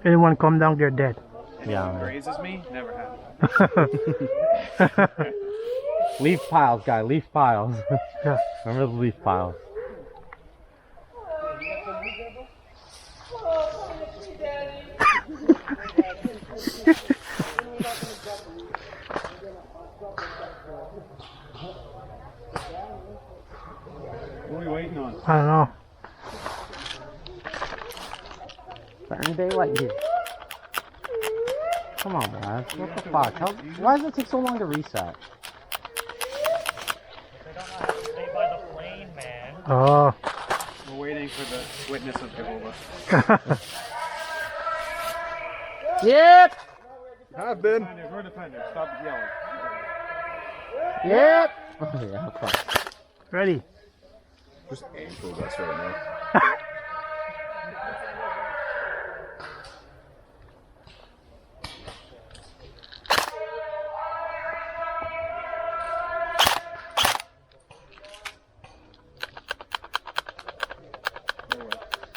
Anyone come down, they're dead. Yeah, man. Grazes me? Never happened. Leaf piles, guy. Leaf piles. Yeah. Remember the leaf piles. What are we waiting on? I don't know. Burn daylight here. Come on, guys. What the fuck? Why does it take so long to reset? They don't know how to stay by the plane, man. Oh. We're waiting for the witness of Jehovah. Yep! I've been. We're defenders. Stop yelling. Yep! Oh, yeah, fuck. Ready. Just aim for us right now.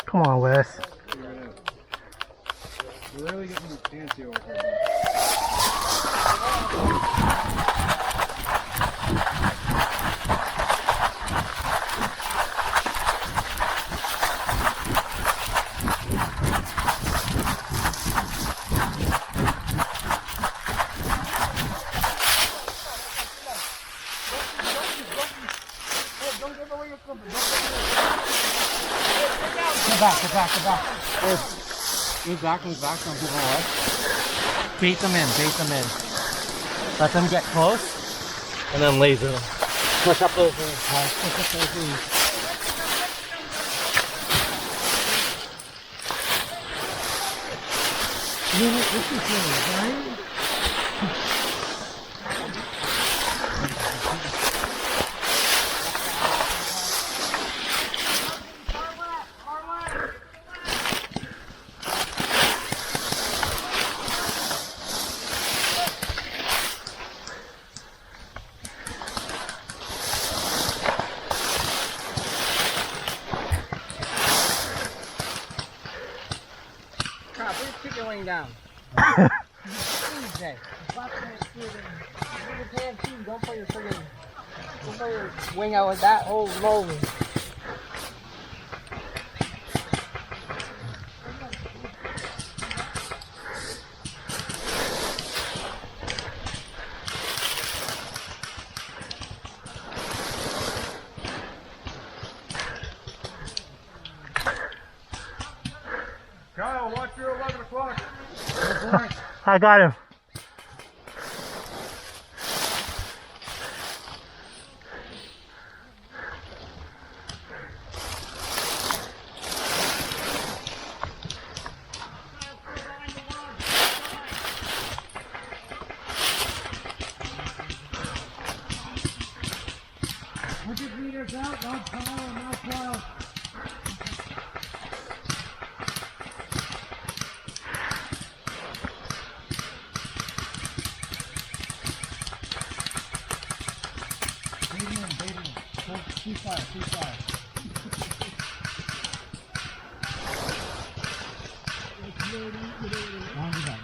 Come on, Wes. We're really getting fancy over here. Get back. Move back, don't give them away. Bait them in. Let them get close, and then laser them. Push up those wings, guys. Push up those wings. You know what this is doing, right? Keep your wing down. Don't put your wing out with that whole mold. Kyle, watch your 11 o'clock. I got him. Meters out, no power, no power. Bait him. Too far. Round it up.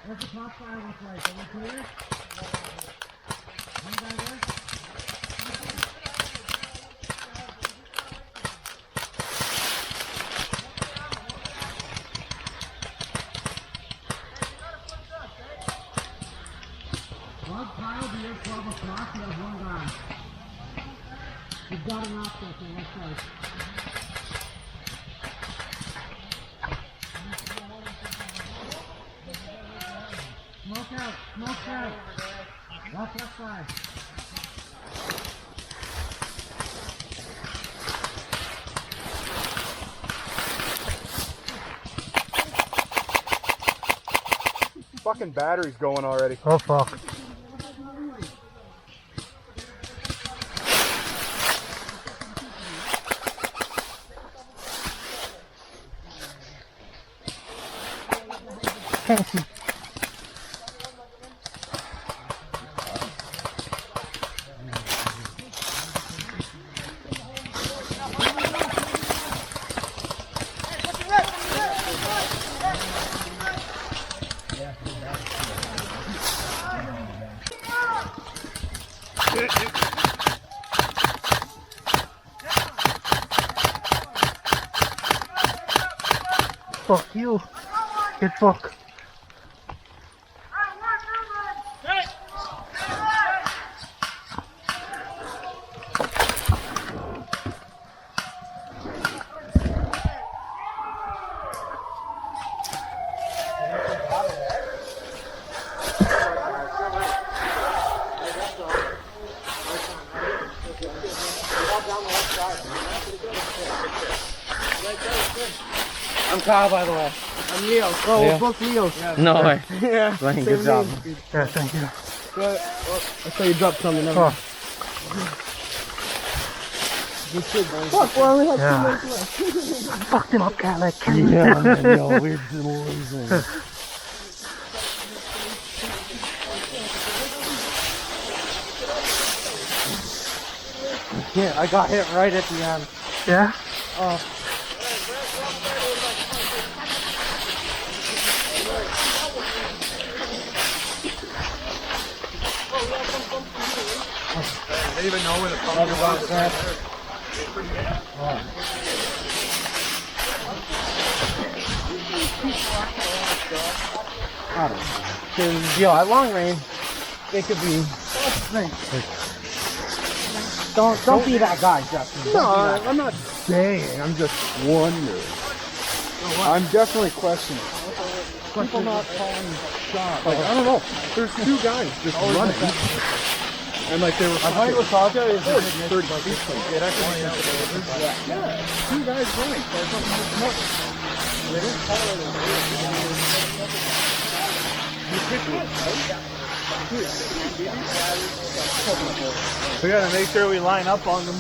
What's the top fire look like? Are we clear? One guy there? Log pile to your 12 o'clock, you have one guy. You've got an option on that side. Smoke out. Watch left side. Fucking battery's going already. Oh fuck. can't see. Fuck you. Get fuck. I'm Kyle, by the way. I'm Leo. Oh, Leo? we're both Leos. No way. Yeah. Ryan, good job. Yeah, thank you. I saw you drop something. Oh, Good shit, boys. Fuck, we only have Yeah. 2 minutes left. I fucked him up, cat like. Yeah, man, yo, we're losing. Yeah, I got hit right at the end. Yeah? Oh. They even know where the pumpkin was. I don't know. 'Cause, yo, at long range, it could be. Don't be that guy, Justin. No, I'm not saying. I'm just wondering. I'm definitely questioning. People not calling shots. Like, I don't know. There's 2 guys just running. And like they were fucking... with Sasha is 30 feet from me. Yeah, 2 guys running. There's nothing more. They didn't call it. We gotta make sure we line up on them.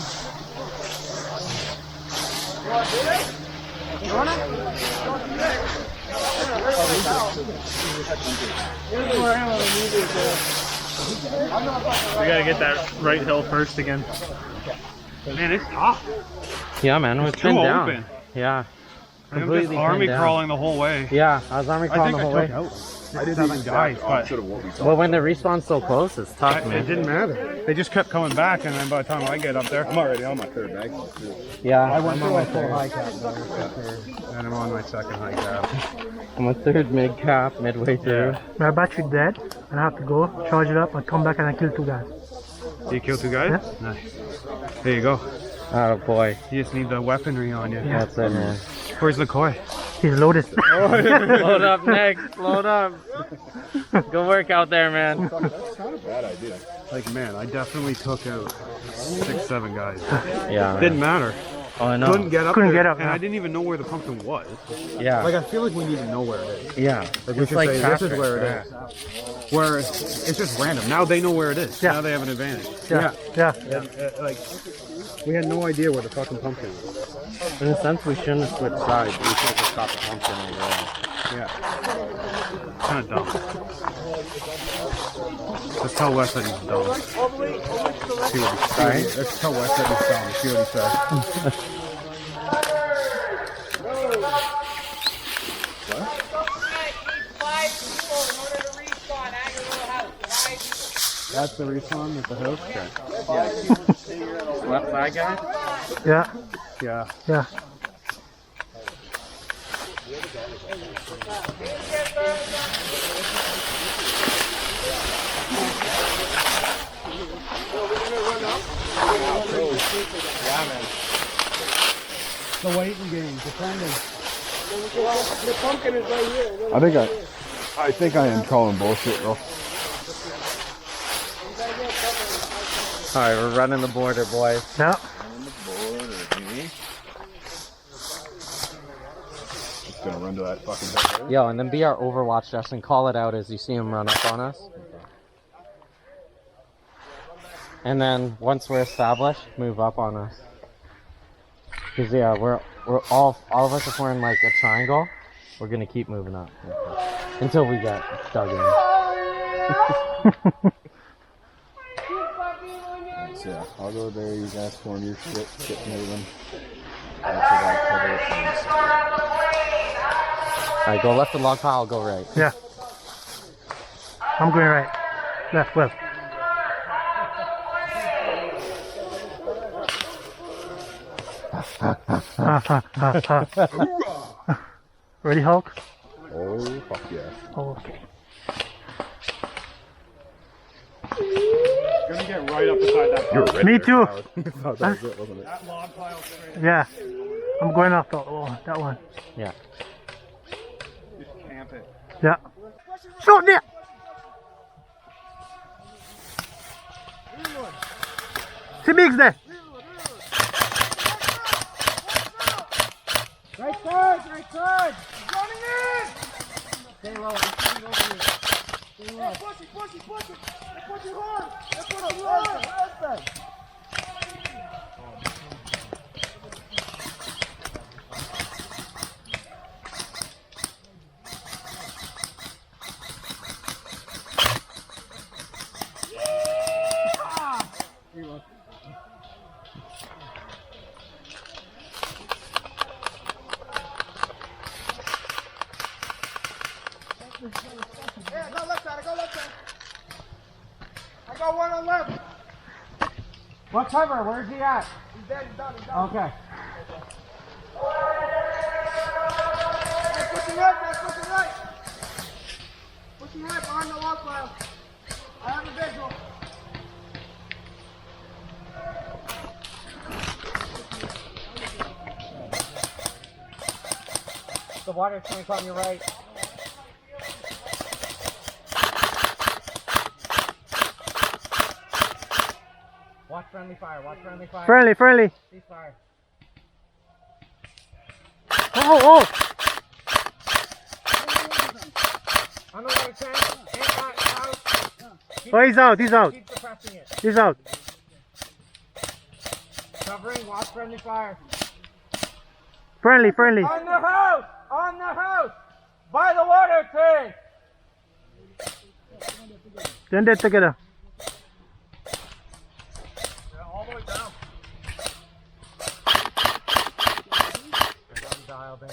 We gotta get that right hill first again. Man, it's tough. Yeah, man, it's too been down. open. Yeah. I'm just Completely army pinned down. crawling the whole way. Yeah, I was army I crawling think the I whole took way. out 7 guys, but Well, when the respawn's so close, it's tough, it man. didn't matter. They just kept coming back, and then by the time I get up there, I'm already on my 3rd bag. Yeah, I went I'm through on my a full third. high cap and I'm on my 2nd high cap. I'm a 3rd mid cap, midway through. My battery dead, and I have to go, charge it up, and come back and I kill 2 guys. You kill 2 guys? Yeah. Nice. There you go. Oh boy, You just need the weaponry on you. that's it, man. Where's the koi? He's loaded. Load up next, load up. Good work out there, man. That's not a bad idea. Like, man, I definitely took out 6, 7 guys. Yeah, man. Didn't matter. Oh, I know. Couldn't get up Couldn't there, get up, and no. I didn't even know where the pumpkin was. Yeah, Like, I feel like we need to know where it is. yeah. Like, we It's should like say, this traffic. is where it is. Where it's just random. Now they know where it is. Yeah. Now they have an advantage. Yeah, yeah. Like, we had no idea where the fucking pumpkin was. In a sense, we shouldn't have switched sides. We should have just got the pumpkin over there. Yeah. Kind of dumb. Let's tell Wes that he's dumb. See what he's Sorry? Let's tell Wes that he's dumb. See what he says. That's the respawn at the house? Okay. Left side guy? Yeah, Yeah. yeah. The waiting game, defending. The pumpkin is right here. I think I am calling bullshit though. Alright, we're running the border, boys. Yeah. Just gonna run to that fucking hill. Yo, and then be our overwatch, Justin. Call it out as you see him run up on us. And then once we're established, move up on us. Cause yeah, we're all of us, if we're in like a triangle, we're gonna keep moving up. Until we got dug in. Yeah, I'll go there. You guys form your shit moving. Until I cover it. Alright, go left of log pile, go right. Yeah. I'm going right. Left, left. Ready, Hulk? Oh, fuck yeah. Oh, okay. Gonna get right up beside that. You're ready. Me too. That was it, wasn't it? That log pile straight. Yeah. I'm going off the, that one. Yeah. Just camp it. Yeah. Shoot there! See Biggs there. Right side, right side. Running in. Stay low. I'm shooting over you. Stay low. Push it, push it, push it. Push it hard. That's what I'm doing. Yeah, go left side, go left side. I got one on left. What cover? Where's he at? He's dead, he's done, he's done. Okay. Hey, pushing right, guys, pushing right. Pushing right behind the log pile. I have a visual. The water tank on your right. Watch friendly fire, watch friendly fire. Friendly, friendly. Ceasefire. Oh. On the right tank, out. Oh, he's out, he's out. Keep suppressing it. He's out. Covering, watch friendly fire. Friendly, friendly. On the house! On the house! By the water tank! Then they're together. All the way down. I'm dialed in.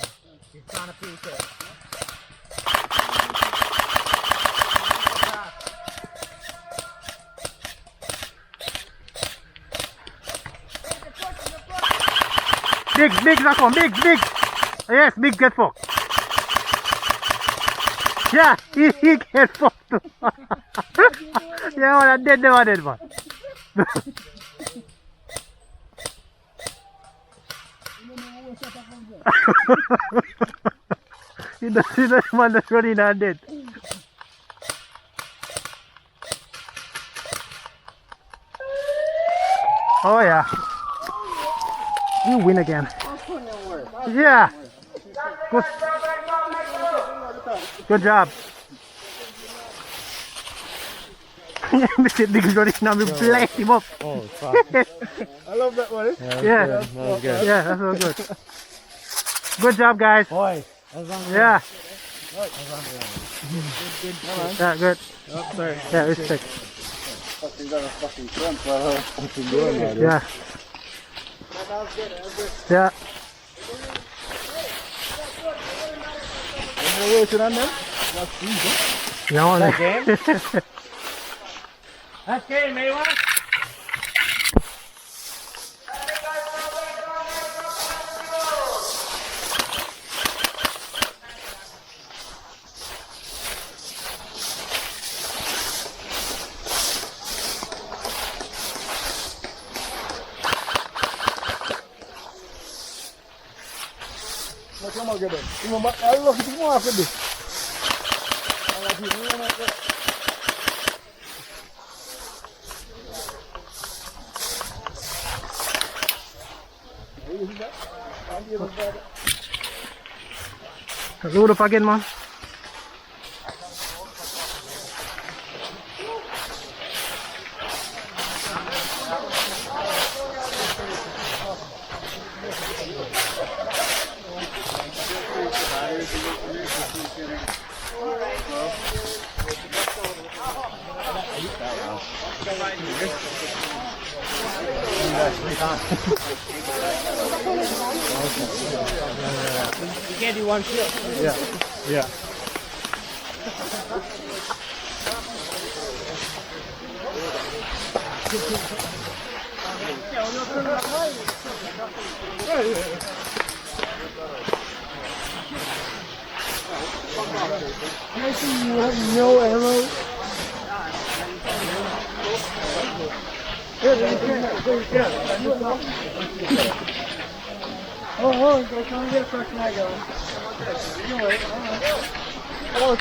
He's trying to peek it. Big, that one, big. Yes, big get fucked. Yeah, he get fucked too. Yeah, man, I dead man. He doesn't man that's running not dead. Oh yeah. You win again. Yeah. Good job. Mr. Big Lorry now we blast him up. Oh, fuck. I love that one. Yeah. That was good. Yeah, that's all good. Good job, guys. Boy, that was on Yeah. good. Yeah, good. Oh, sorry. Yeah, respect. Fucking got a fucking front, but I fucking doing that. Yeah. Yeah. Where's it on there? Yeah, on That it. game? That's game, Maywa. Macam mana dia? Cuma Allah itu semua aku deh. Allah ini mana aku. Load up again, man. Alright. You can't do one kill. Yeah. Yeah. I think you have no arrow. Oh, go try and get a first mag on.